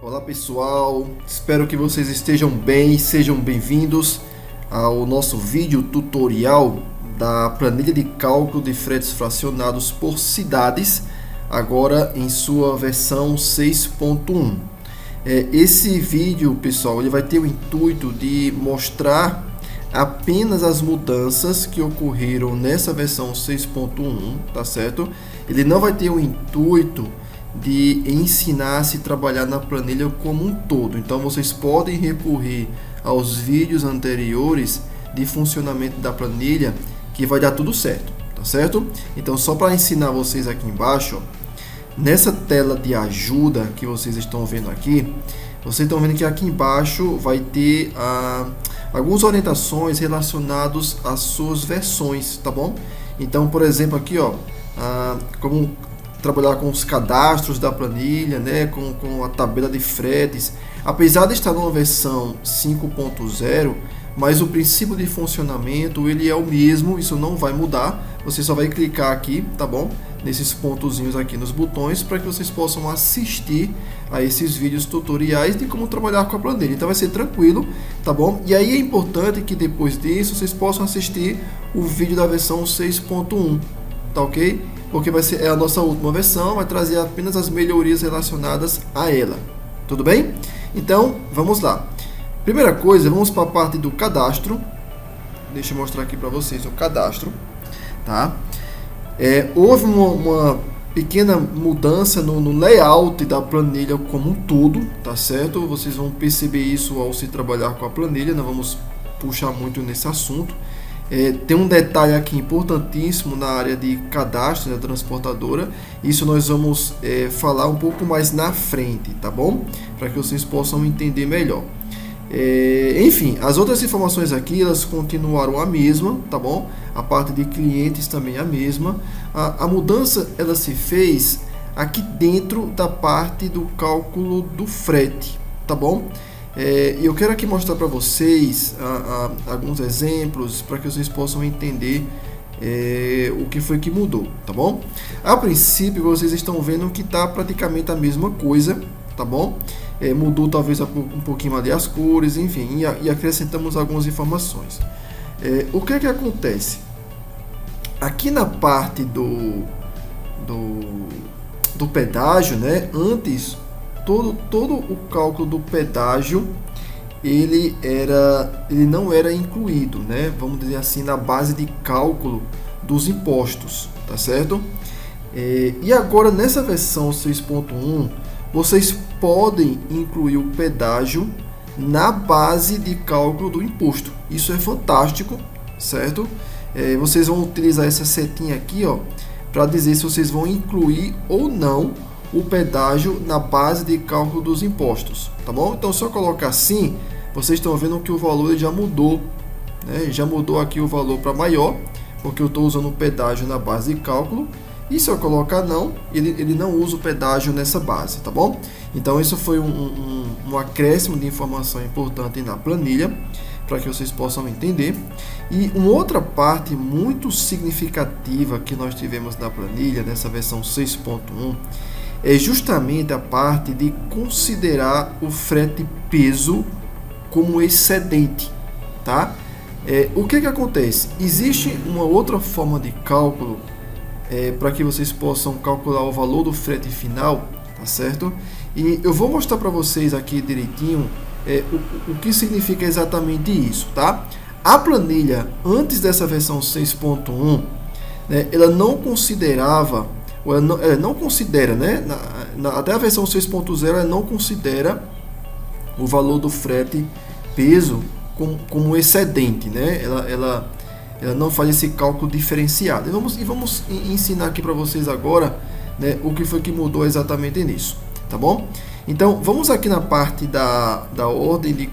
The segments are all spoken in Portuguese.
Olá pessoal, espero que vocês estejam bem, sejam bem-vindos ao nosso vídeo tutorial da planilha de cálculo de fretes fracionados por cidades, agora em sua versão 6.1. Esse vídeo, pessoal, ele vai ter o intuito de mostrar apenas as mudanças que ocorreram nessa versão 6.1, tá certo? Ele não vai ter o intuito de ensinar a se trabalhar na planilha como um todo. Então vocês podem recorrer aos vídeos anteriores de funcionamento da planilha que vai dar tudo certo, tá certo? Então só para ensinar vocês aqui embaixo, ó, nessa tela de ajuda que vocês estão vendo aqui, vocês estão vendo que aqui embaixo vai ter algumas orientações relacionadas às suas versões, tá bom? Então, por exemplo, aqui, ó, como trabalhar com os cadastros da planilha, né, com a tabela de fretes. Apesar de estar numa versão 5.0, mas o princípio de funcionamento ele é o mesmo, isso não vai mudar. Você só vai clicar aqui, tá bom? Nesses pontozinhos aqui nos botões para que vocês possam assistir a esses vídeos tutoriais de como trabalhar com a planilha. Então vai ser tranquilo, tá bom? E aí é importante que depois disso vocês possam assistir o vídeo da versão 6.1, tá ok? Porque é a nossa última versão, vai trazer apenas as melhorias relacionadas a ela. Tudo bem? Então, vamos lá. Primeira coisa, vamos para a parte do cadastro. Deixa eu mostrar aqui para vocês o cadastro. Tá? Houve uma pequena mudança no layout da planilha como um todo, tá certo? Vocês vão perceber isso ao se trabalhar com a planilha, não vamos puxar muito nesse assunto. Tem um detalhe aqui importantíssimo na área de cadastro da transportadora. Isso nós vamos falar um pouco mais na frente, tá bom? Para que vocês possam entender melhor. Enfim, as outras informações aqui elas continuaram a mesma, tá bom? A parte de clientes também a mesma. A mudança ela se fez aqui dentro da parte do cálculo do frete, tá bom? Eu quero aqui mostrar para vocês alguns exemplos para que vocês possam entender o que foi que mudou, tá bom? A princípio vocês estão vendo que está praticamente a mesma coisa, tá bom? Mudou talvez um pouquinho ali as cores, enfim, e acrescentamos algumas informações. O que é que acontece? Aqui na parte do pedágio, né? Antes todo o cálculo do pedágio ele não era incluído, né? Vamos dizer assim, na base de cálculo dos impostos, tá certo? E agora nessa versão 6.1 vocês podem incluir o pedágio na base de cálculo do imposto. Isso é fantástico, certo? Vocês vão utilizar essa setinha aqui, ó, para dizer se vocês vão incluir ou não o pedágio na base de cálculo dos impostos, tá bom? Então, se eu colocar assim, vocês estão vendo que o valor já mudou, né? Já mudou aqui o valor para maior, porque eu estou usando o pedágio na base de cálculo. E se eu colocar não, ele não usa o pedágio nessa base, tá bom? Então, isso foi um acréscimo de informação importante na planilha, para que vocês possam entender. E uma outra parte muito significativa que nós tivemos na planilha, nessa versão 6.1, é justamente a parte de considerar o frete peso como excedente, tá? O que acontece? Existe uma outra forma de cálculo para que vocês possam calcular o valor do frete final, tá certo? E eu vou mostrar para vocês aqui direitinho o que significa exatamente isso, tá? A planilha, antes dessa versão 6.1, né, ela não considerava ela não considera, né? Até a versão 6.0 ela não considera o valor do frete peso como excedente, né? Ela não faz esse cálculo diferenciado. E vamos ensinar aqui para vocês agora, né, o que foi que mudou exatamente nisso, tá bom? Então vamos aqui na parte da ordem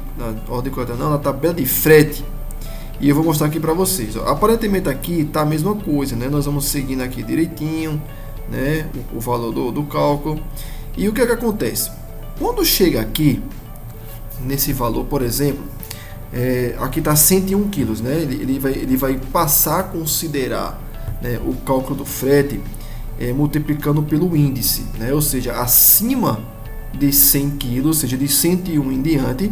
na tabela de frete. E eu vou mostrar aqui para vocês. Ó. Aparentemente aqui está a mesma coisa, né? Nós vamos seguindo aqui direitinho, né? O valor do cálculo. E o que acontece? Quando chega aqui, nesse valor, por exemplo, aqui está 101 quilos, né? Ele vai passar a considerar, né, o cálculo do frete multiplicando pelo índice, né? Ou seja, acima de 100 kg, ou seja, de 101 em diante,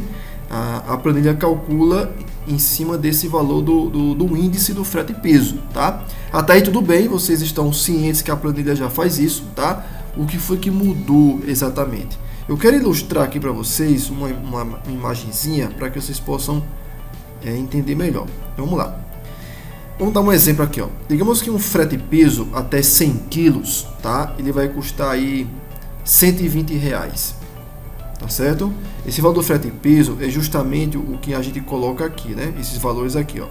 a planilha calcula em cima desse valor do índice do frete peso, tá? Até aí tudo bem, vocês estão cientes que a planilha já faz isso, tá? O que foi que mudou exatamente? Eu quero ilustrar aqui para vocês uma imagenzinha para que vocês possam entender melhor. Vamos lá. Vamos dar um exemplo aqui, ó. Digamos que um frete peso até 100 quilos, tá? Ele vai custar aí R$120, tá certo? Esse valor do frete peso é justamente o que a gente coloca aqui, né? Esses valores aqui, ó.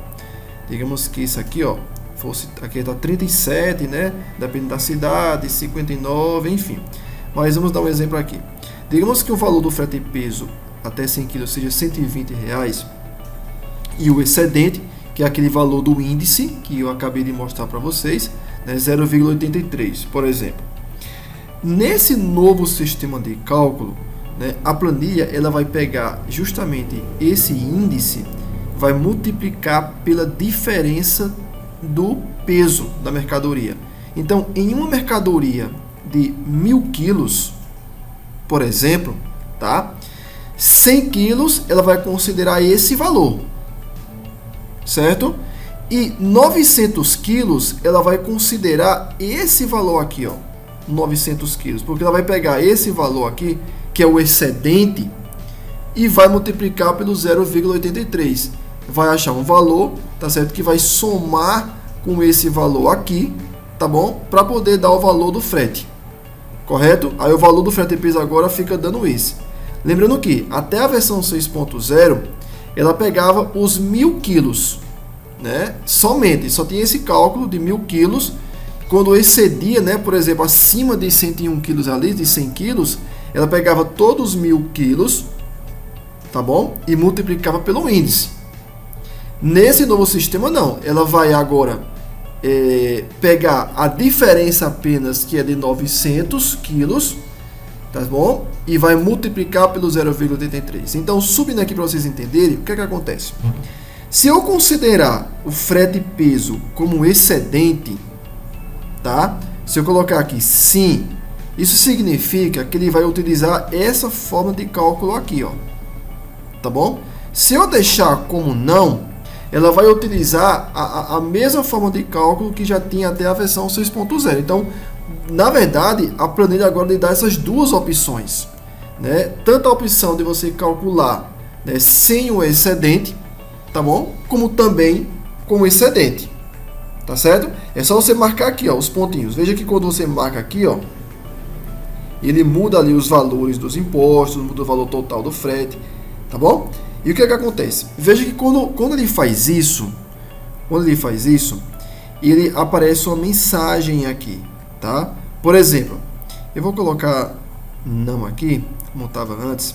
Digamos que isso aqui, ó, fosse aqui tá 37, né? Dependendo da cidade, 59, enfim. Mas vamos dar um exemplo aqui. Digamos que o valor do frete peso até 100 kg seja R$120 e o excedente, que é aquele valor do índice que eu acabei de mostrar para vocês, né, 0,83, por exemplo. Nesse novo sistema de cálculo, né, a planilha ela vai pegar justamente esse índice, vai multiplicar pela diferença do peso da mercadoria. Então, em uma mercadoria de 1.000 quilos, por exemplo, tá? 100 quilos ela vai considerar esse valor, certo? E 900 quilos ela vai considerar esse valor aqui, ó, 900 quilos, porque ela vai pegar esse valor aqui, que é o excedente, e vai multiplicar pelo 0,83. Vai achar um valor, tá certo? Que vai somar com esse valor aqui, tá bom? Para poder dar o valor do frete, correto? Aí o valor do frete peso agora fica dando esse. Lembrando que até a versão 6.0 ela pegava os 1.000 quilos, né? Somente, só tinha esse cálculo de 1.000 quilos. Quando excedia, né, por exemplo, acima de 101 quilos ali, de 100 quilos, ela pegava todos os 1.000 quilos, tá bom? E multiplicava pelo índice. Nesse novo sistema não, ela vai agora pegar a diferença apenas, que é de 900 quilos, tá bom? E vai multiplicar pelo 0,83. Então, subindo aqui para vocês entenderem, o que é que acontece? Se eu considerar o frete peso como excedente, tá? Se eu colocar aqui sim, isso significa que ele vai utilizar essa forma de cálculo aqui, ó, tá bom? Se eu deixar como não, ela vai utilizar a mesma forma de cálculo que já tinha até a versão 6.0. Então, na verdade, a planilha agora lhe dá essas duas opções, né? Tanto a opção de você calcular, né, sem o excedente, tá bom? Como também com o excedente, tá certo? É só você marcar aqui, ó, os pontinhos. Veja que quando você marca aqui, ó, ele muda ali os valores dos impostos, muda o valor total do frete, tá bom? E o que é que acontece? Veja que quando ele faz isso, ele aparece uma mensagem aqui, tá? Por exemplo, eu vou colocar não aqui, como estava antes,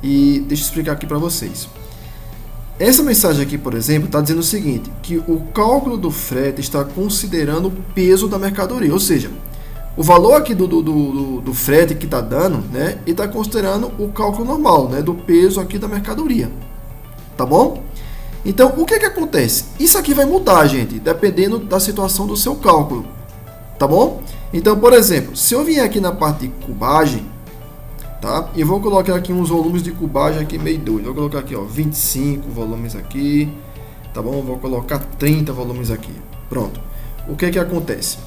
e deixa eu explicar aqui para vocês. Essa mensagem aqui, por exemplo, está dizendo o seguinte, que o cálculo do frete está considerando o peso da mercadoria, ou seja, o valor aqui do frete que está dando, né, e está considerando o cálculo normal, né, do peso aqui da mercadoria, tá bom? Então, o que é que acontece? Isso aqui vai mudar, gente, dependendo da situação do seu cálculo, tá bom? Então, por exemplo, se eu vier aqui na parte de cubagem, tá? E vou colocar aqui uns volumes de cubagem aqui meio doido. Vou colocar aqui, ó, 25 volumes aqui, tá bom? Vou colocar 30 volumes aqui. Pronto. O que é que acontece?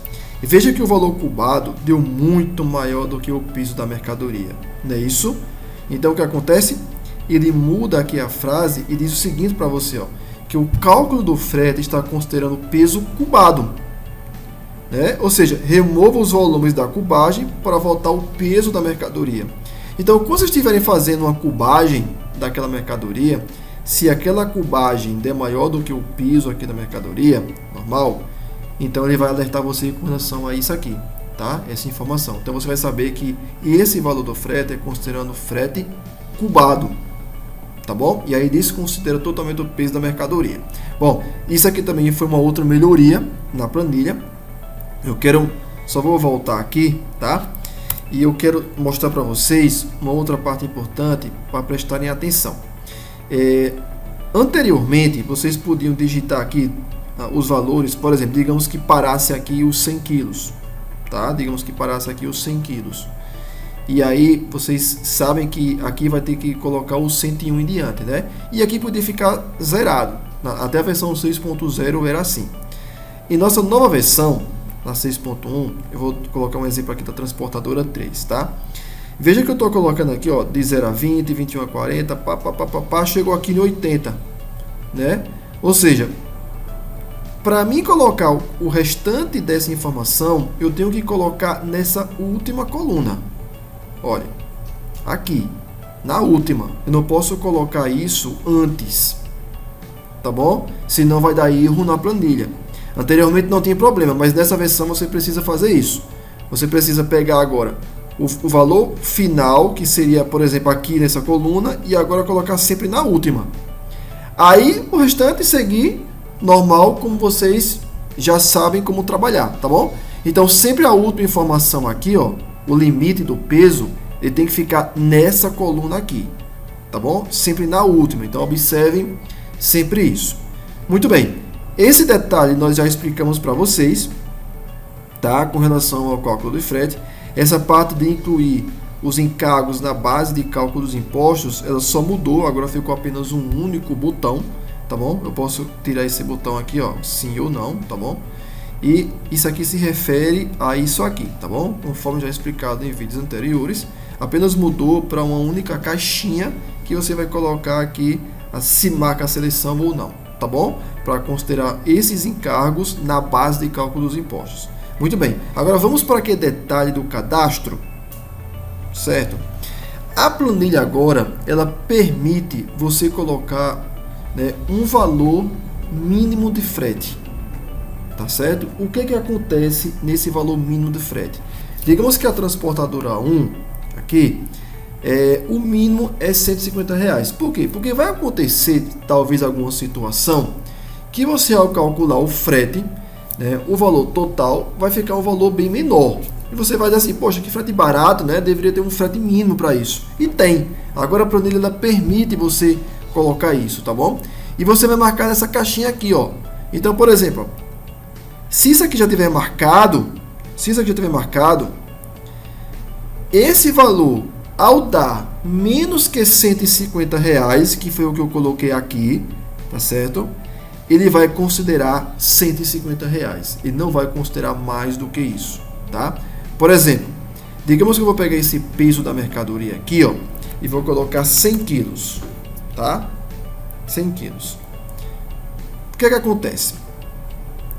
Veja que o valor cubado deu muito maior do que o peso da mercadoria, não é isso? Então o que acontece? Ele muda aqui a frase e diz o seguinte para você, ó, que o cálculo do frete está considerando o peso cubado, né? Ou seja, remova os volumes da cubagem para voltar o peso da mercadoria. Então, quando vocês estiverem fazendo uma cubagem daquela mercadoria, se aquela cubagem der maior do que o peso aqui da mercadoria, normal, então ele vai alertar você com relação a isso aqui, tá? Essa informação. Então você vai saber que esse valor do frete é considerando frete cubado, tá bom? E aí isso considera totalmente o peso da mercadoria. Bom, isso aqui também foi uma outra melhoria na planilha. Só vou voltar aqui, tá? E eu quero mostrar para vocês uma outra parte importante para prestarem atenção. Anteriormente, vocês podiam digitar aqui os valores, por exemplo, digamos que parasse aqui os 100 quilos, tá? Digamos que parasse aqui os 100 quilos. E aí vocês sabem que aqui vai ter que colocar o 101 em diante, né? E aqui podia ficar zerado. Até a versão 6.0 era assim. Em nossa nova versão, na 6.1, eu vou colocar um exemplo aqui da transportadora 3, tá? Veja que eu estou colocando aqui, ó, de 0 a 20, 21 a 40, chegou aqui em 80, né? Ou seja, para mim colocar o restante dessa informação, eu tenho que colocar nessa última coluna. Olha, aqui, na última. Eu não posso colocar isso antes, tá bom? Senão vai dar erro na planilha. Anteriormente não tinha problema, mas nessa versão você precisa fazer isso. Você precisa pegar agora o valor final, que seria, por exemplo, aqui nessa coluna, e agora colocar sempre na última. Aí, o restante seguir normal, como vocês já sabem como trabalhar, tá bom? Então, sempre a última informação aqui, ó, o limite do peso, ele tem que ficar nessa coluna aqui, tá bom? Sempre na última, então observem sempre isso. Muito bem, esse detalhe nós já explicamos para vocês, tá? Com relação ao cálculo de frete. Essa parte de incluir os encargos na base de cálculo dos impostos, ela só mudou, agora ficou apenas um único botão, tá bom? Eu posso tirar esse botão aqui, ó, sim ou não, tá bom? E isso aqui se refere a isso aqui, tá bom? Conforme já explicado em vídeos anteriores, apenas mudou para uma única caixinha que você vai colocar aqui se marca a seleção ou não, tá bom? Para considerar esses encargos na base de cálculo dos impostos. Muito bem, agora vamos para aquele detalhe do cadastro, certo? A planilha agora, ela permite você colocar, né, um valor mínimo de frete. Tá certo? O que acontece nesse valor mínimo de frete? Digamos que a transportadora 1, aqui, o mínimo é R$150. Por quê? Porque vai acontecer, talvez, alguma situação que você, ao calcular o frete, né, o valor total vai ficar um valor bem menor. E você vai dizer assim, poxa, que frete barato, né? Deveria ter um frete mínimo para isso. E tem. Agora a planilha ela permite você colocar isso, tá bom? E você vai marcar nessa caixinha aqui, ó. Então, por exemplo, se isso aqui já tiver marcado, esse valor, ao dar menos que R$150, que foi o que eu coloquei aqui, tá certo? Ele vai considerar R$150. Ele não vai considerar mais do que isso, tá? Por exemplo, digamos que eu vou pegar esse peso da mercadoria aqui, ó, e vou colocar 100 quilos, tá? 100 quilos. O que acontece?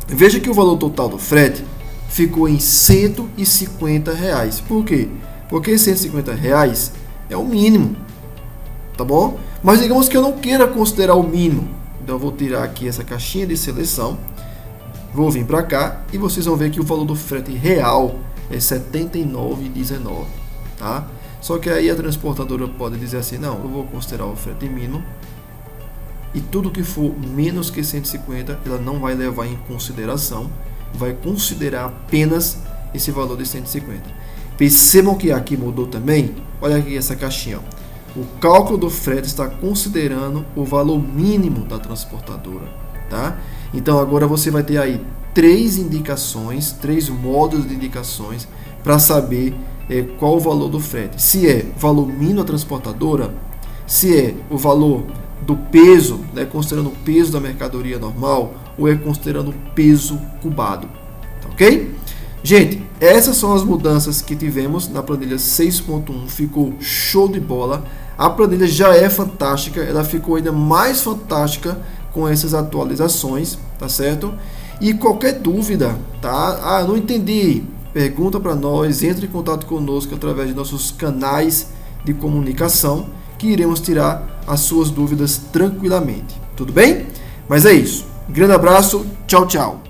Veja que o valor total do frete ficou em R$150. Por quê? Porque R$150 é o mínimo, tá bom? Mas digamos que eu não queira considerar o mínimo. Então eu vou tirar aqui essa caixinha de seleção, vou vir para cá e vocês vão ver que o valor do frete real é R$79,19, tá? Só que aí a transportadora pode dizer assim, não, eu vou considerar o frete mínimo e tudo que for menos que 150, ela não vai levar em consideração, vai considerar apenas esse valor de 150. Percebam que aqui mudou também, olha aqui essa caixinha, ó. O cálculo do frete está considerando o valor mínimo da transportadora, tá? Então agora você vai ter aí três indicações, três modos de indicações para saber qual o valor do frete. Se é valor mínimo da transportadora, se é o valor do peso, né, considerando o peso da mercadoria normal, ou é considerando o peso cubado, tá ok? Gente, essas são as mudanças que tivemos na planilha 6.1, ficou show de bola. A planilha já é fantástica, ela ficou ainda mais fantástica com essas atualizações, tá certo? E qualquer dúvida, tá? Não entendi, pergunta para nós, entre em contato conosco através de nossos canais de comunicação, que iremos tirar as suas dúvidas tranquilamente, tudo bem? Mas é isso, grande abraço, tchau, tchau!